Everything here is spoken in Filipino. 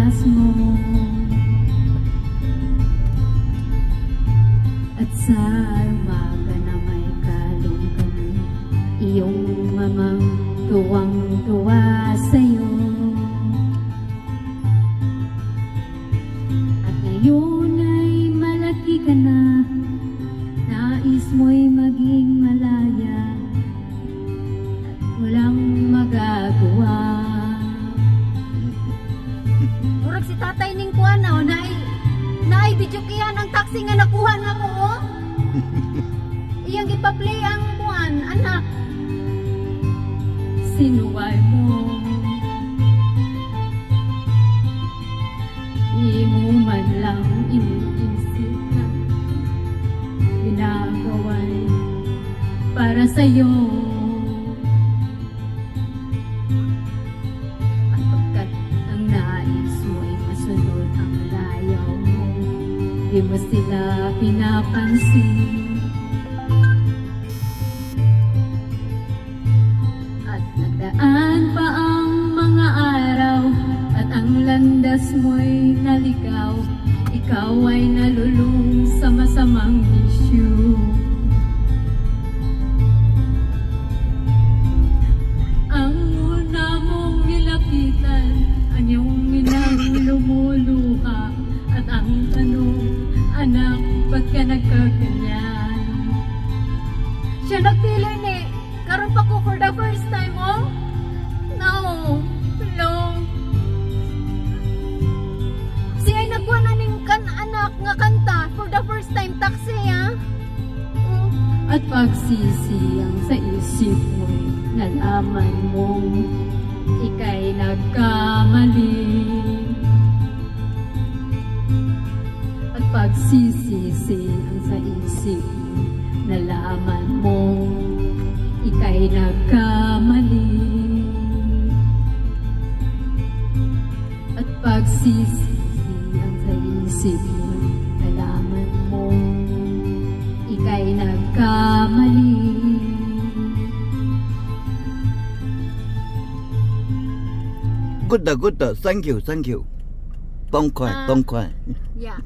oras mo. At sa umaga na may kalungkan, iyong mamang tuwang-tuwa sa'yo. At ngayon ay malaki ka na, nais mo'y maging malaya, at walang magagawa. Murag si tatay ning kuwan na, naibidyo kiyan ang taxi nga nakuha nga mo, oh. Iyang ipa-play ang kuwan, anak. Sinuway mo, di mo man lang iniisip na ginagawa'y para sa'yo. At pagkat ang nais mo'y masunod ang layaw mo, di mo sila pinapansin. At nagdaan pa ang mga araw, at ang landas mo'y naligaw, ikaw ay nalulung sa masamang bisyo. Ang una mong nilapitan, ang iyong inang lumuluha, at ang tanong, anak, ba't ka nagkaganyan? Siya nagpili ni, karon pa ko for the first time, oh? No, hello. Siya ay nagkuha na ning anak nga kanta for the first time, taxi, ha? At pagsisiyang sa isip mo'y nalaman mong ika'y nagkamali. At pagsisiyang sa isip mo'y nalaman mong ika'y nagkamali. At pagsisiyang sa isip mo'y nalaman mong ika'y nagkamali. Good, thank you. ต้อง快 Yeah.